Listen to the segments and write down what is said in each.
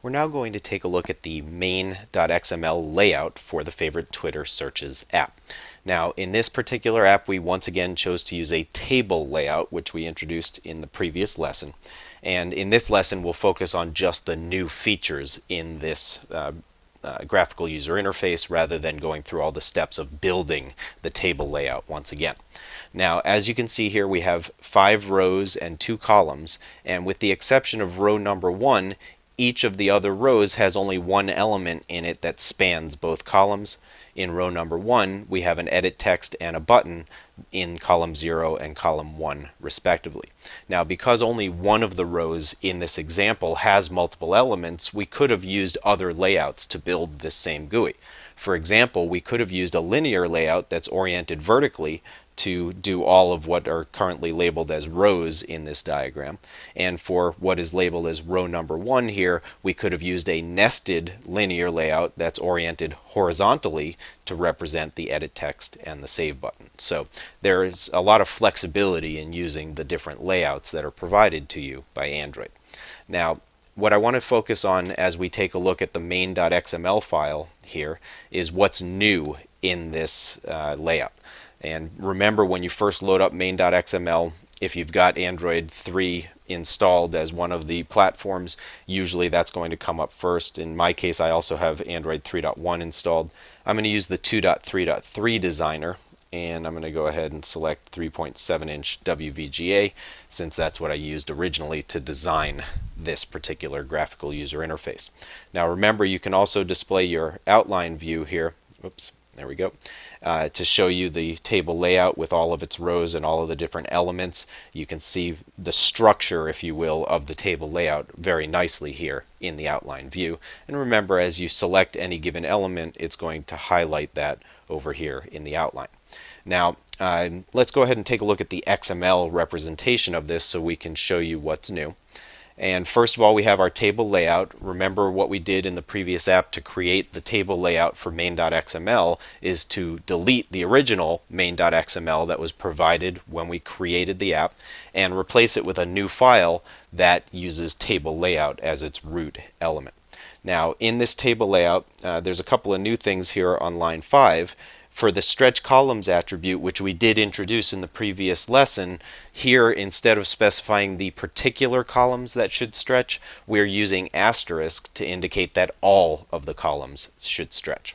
We're now going to take a look at the main.xml layout for the Favorite Twitter Searches app. Now, in this particular app, we once again chose to use a table layout, which we introduced in the previous lesson. And in this lesson, we'll focus on just the new features in this graphical user interface rather than going through all the steps of building the table layout once again. Now, as you can see here, we have 5 rows and 2 columns, and with the exception of row number 1, each of the other rows has only one element in it that spans both columns. In row number 1, we have an edit text and a button in column 0 and column 1 respectively. Now, because only one of the rows in this example has multiple elements, we could have used other layouts to build this same GUI. For example, we could have used a linear layout that's oriented vertically to do all of what are currently labeled as rows in this diagram. And for what is labeled as row number 1 here, we could have used a nested linear layout that's oriented horizontally to represent the edit text and the save button. So there is a lot of flexibility in using the different layouts that are provided to you by Android. Now, what I want to focus on as we take a look at the main.xml file here is what's new in this layout. And remember, when you first load up main.xml, if you've got Android 3 installed as one of the platforms, usually that's going to come up first. In my case, I also have Android 3.1 installed. I'm going to use the 2.3.3 designer, and I'm going to go ahead and select 3.7-inch WVGA, since that's what I used originally to design this particular graphical user interface. Now remember, you can also display your outline view here. Oops. There we go. To show you the table layout with all of its rows and all of the different elements. You can see the structure, if you will, of the table layout very nicely here in the outline view. And remember, as you select any given element, it's going to highlight that over here in the outline. Now, let's go ahead and take a look at the XML representation of this so we can show you what's new. And first of all, we have our table layout. Remember what we did in the previous app to create the table layout for main.xml is to delete the original main.xml that was provided when we created the app and replace it with a new file that uses table layout as its root element. Now, in this table layout, there's a couple of new things here on line 5. For the stretch columns attribute, which we did introduce in the previous lesson, here instead of specifying the particular columns that should stretch, we're using asterisk to indicate that all of the columns should stretch.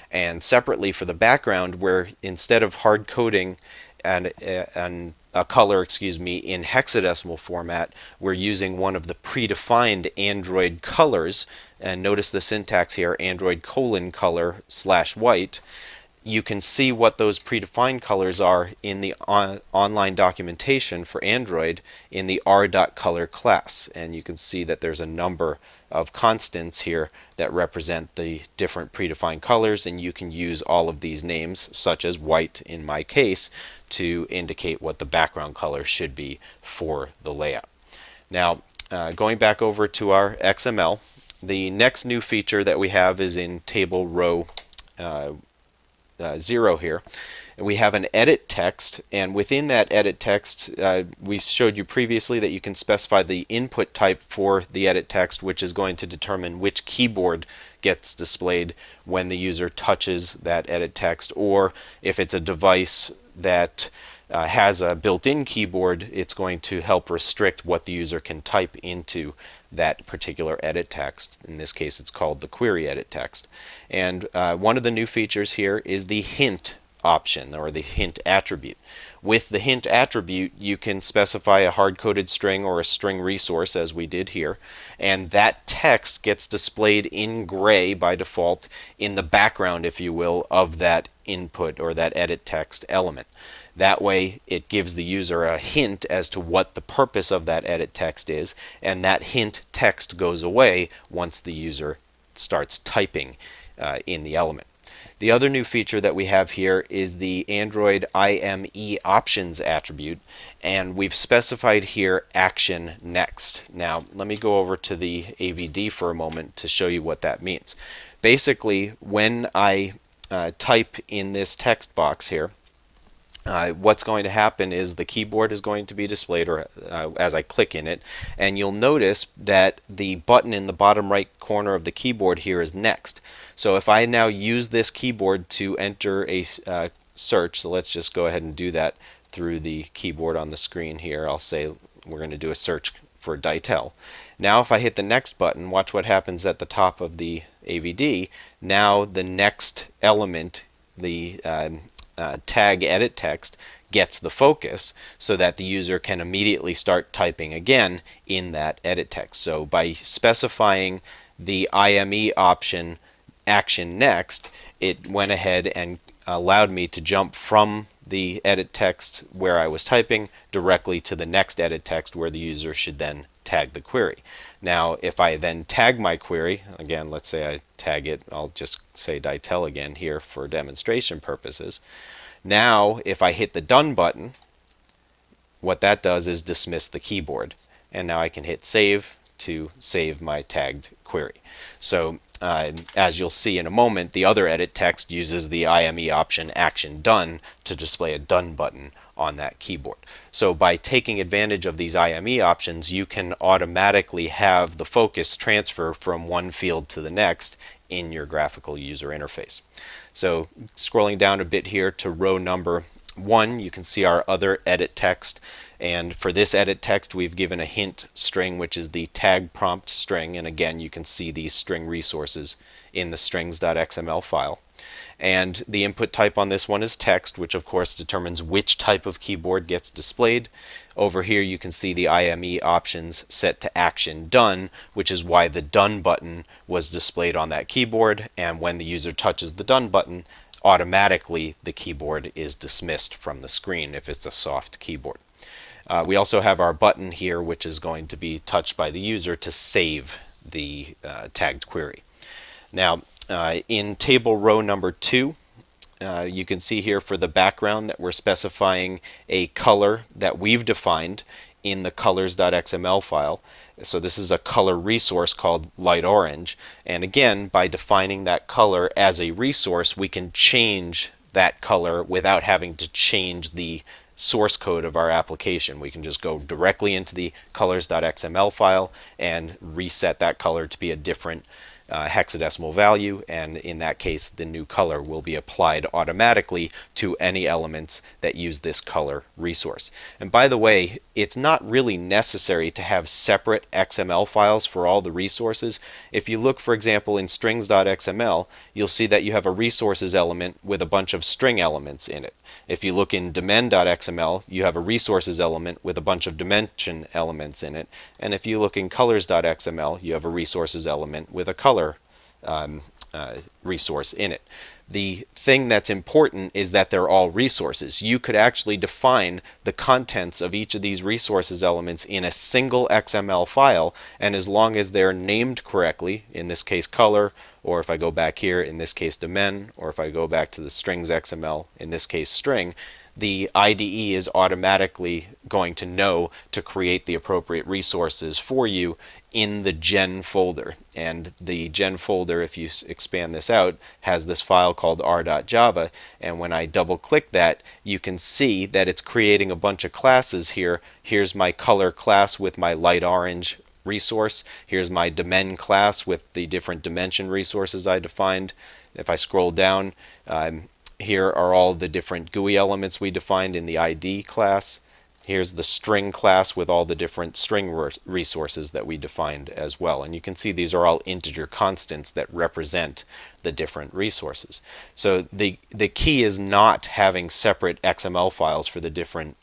And separately for the background, where instead of hard coding and a color, in hexadecimal format, we're using one of the predefined Android colors. And notice the syntax here, Android : color / white. You can see what those predefined colors are in the online documentation for Android in the r.color class. And you can see that there's a number of constants here that represent the different predefined colors, and you can use all of these names, such as white in my case, to indicate what the background color should be for the layout. Now, going back over to our XML, the next new feature that we have is in table row 0 here. And we have an edit text, and within that edit text, we showed you previously that you can specify the input type for the edit text, which is going to determine which keyboard gets displayed when the user touches that edit text, or if it's a device that has a built-in keyboard, it's going to help restrict what the user can type into that particular edit text. In this case, it's called the query edit text. And one of the new features here is the hint option, or the hint attribute. With the hint attribute, you can specify a hard-coded string or a string resource, as we did here, and that text gets displayed in gray by default in the background, if you will, of that input or that edit text element. That way, it gives the user a hint as to what the purpose of that edit text is, and that hint text goes away once the user starts typing in the element. The other new feature that we have here is the Android IME options attribute, and we've specified here action next. Now, let me go over to the AVD for a moment to show you what that means. Basically, when I type in this text box here, what's going to happen is the keyboard is going to be displayed, or as I click in it, and you'll notice that the button in the bottom right corner of the keyboard here is next. So if I now use this keyboard to enter a search, so let's just go ahead and do that through the keyboard on the screen here. I'll say we're going to do a search for Dytel. Now if I hit the next button, watch what happens at the top of the AVD. Now the next element, the tag edit text, gets the focus so that the user can immediately start typing again in that edit text. So by specifying the IME option action next, it went ahead and allowed me to jump from the edit text where I was typing directly to the next edit text where the user should then tag the query. Now if I then tag my query, again let's say I tag it, I'll just say Dytel again here for demonstration purposes. Now if I hit the done button, what that does is dismiss the keyboard, and now I can hit save to save my tagged query. So as you'll see in a moment, the other edit text uses the IME option action done to display a done button on that keyboard. So by taking advantage of these IME options, you can automatically have the focus transfer from one field to the next in your graphical user interface. So scrolling down a bit here to row number 1, you can see our other edit text, and for this edit text we've given a hint string, which is the tag prompt string, and again you can see these string resources in the strings.xml file. And the input type on this one is text, which of course determines which type of keyboard gets displayed. Over here you can see the IME options set to action done, which is why the done button was displayed on that keyboard, and when the user touches the done button, automatically the keyboard is dismissed from the screen if it's a soft keyboard. We also have our button here, which is going to be touched by the user to save the tagged query. Now in table row number 2, you can see here for the background that we're specifying a color that we've defined in the colors.xml file. So this is a color resource called light orange, and again by defining that color as a resource we can change that color without having to change the source code of our application. We can just go directly into the colors.xml file and reset that color to be a different hexadecimal value, and in that case the new color will be applied automatically to any elements that use this color resource. And by the way, it's not really necessary to have separate XML files for all the resources. If you look for example in strings.xml, you'll see that you have a resources element with a bunch of string elements in it. If you look in dimen.xml, you have a resources element with a bunch of dimension elements in it. And if you look in colors.xml, you have a resources element with a color resource in it. The thing that's important is that they're all resources. You could actually define the contents of each of these resources elements in a single XML file, and as long as they're named correctly, in this case color, or if I go back here, in this case dimen, or if I go back to the strings XML, in this case string, the IDE is automatically going to know to create the appropriate resources for you in the gen folder. And the gen folder, if you expand this out, has this file called r.java, and when I double click that, you can see that it's creating a bunch of classes here. Here's my color class with my light orange resource. Here's my dimen class with the different dimension resources I defined. If I scroll down, here are all the different GUI elements we defined in the ID class. Here's the string class with all the different string resources that we defined as well. And you can see these are all integer constants that represent the different resources. So the key is not having separate XML files for the different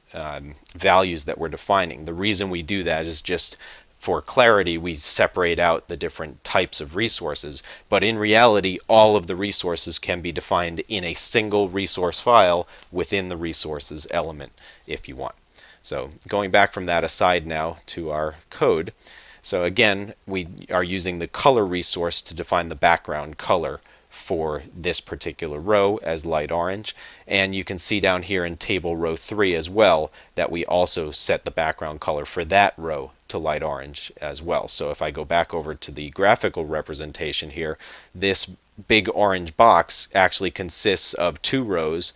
values that we're defining. The reason we do that is just for clarity, we separate out the different types of resources, but in reality all of the resources can be defined in a single resource file within the resources element if you want. So going back from that aside now to our code. So again, we are using the color resource to define the background color for this particular row as light orange, and you can see down here in table row 3 as well that we also set the background color for that row to light orange as well. So if I go back over to the graphical representation here, this big orange box actually consists of 2 rows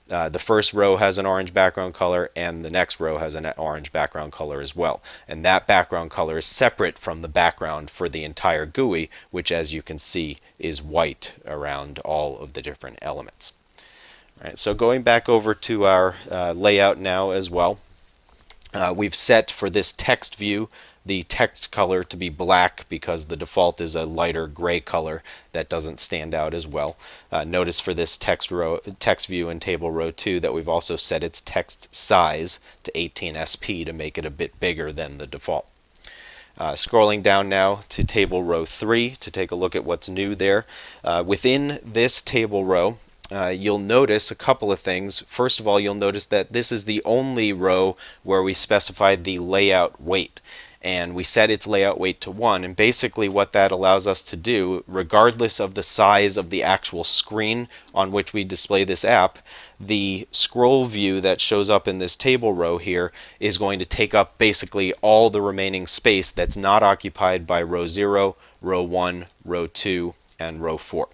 The first row has an orange background color, and the next row has an orange background color as well. And that background color is separate from the background for the entire GUI, which, as you can see, is white around all of the different elements. All right, so going back over to our layout now as well, we've set for this text view the text color to be black because the default is a lighter gray color that doesn't stand out as well. Notice for this text view in table row 2 that we've also set its text size to 18sp to make it a bit bigger than the default. Scrolling down now to table row 3 to take a look at what's new there. Within this table row, you'll notice a couple of things. First of all, you'll notice that this is the only row where we specified the layout weight. And we set its layout weight to 1. And basically what that allows us to do, regardless of the size of the actual screen on which we display this app, the scroll view that shows up in this table row here is going to take up basically all the remaining space that's not occupied by row 0, row 1, row 2, and row 4.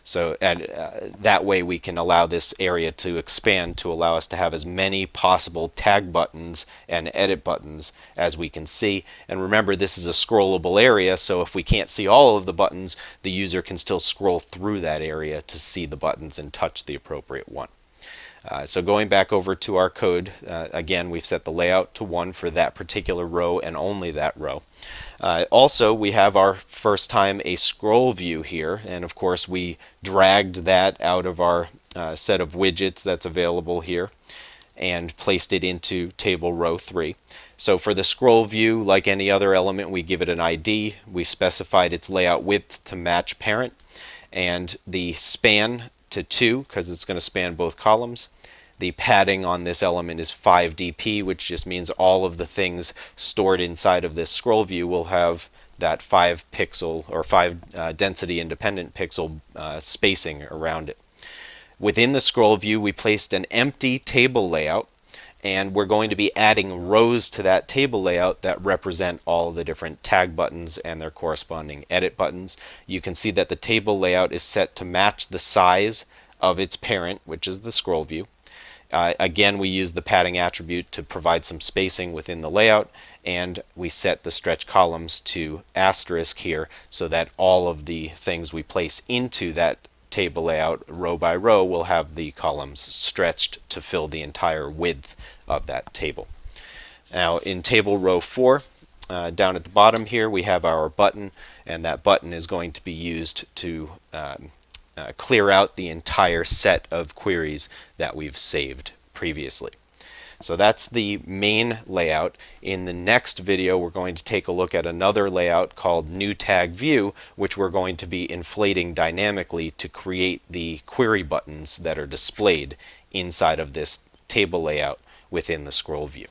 So that way we can allow this area to expand to allow us to have as many possible tag buttons and edit buttons as we can see. And remember, this is a scrollable area, so if we can't see all of the buttons, the user can still scroll through that area to see the buttons and touch the appropriate one. So going back over to our code, again, we've set the layout to 1 for that particular row and only that row. Also, we have our first time a scroll view here, and of course we dragged that out of our set of widgets that's available here and placed it into table row 3. So for the scroll view, like any other element, we give it an ID. We specified its layout width to match parent, and the span to 2 because it's going to span both columns. The padding on this element is 5 dp, which just means all of the things stored inside of this scroll view will have that 5 pixel or 5 density independent pixel spacing around it. Within the scroll view, we placed an empty table layout, and we're going to be adding rows to that table layout that represent all of the different tag buttons and their corresponding edit buttons. You can see that the table layout is set to match the size of its parent, which is the scroll view. Again, we use the padding attribute to provide some spacing within the layout, and we set the stretch columns to asterisk here so that all of the things we place into that table layout row by row will have the columns stretched to fill the entire width of that table. Now in table row 4, down at the bottom here, we have our button, and that button is going to be used to clear out the entire set of queries that we've saved previously. So that's the main layout. In the next video, we're going to take a look at another layout called New Tag View, which we're going to be inflating dynamically to create the query buttons that are displayed inside of this table layout within the scroll view.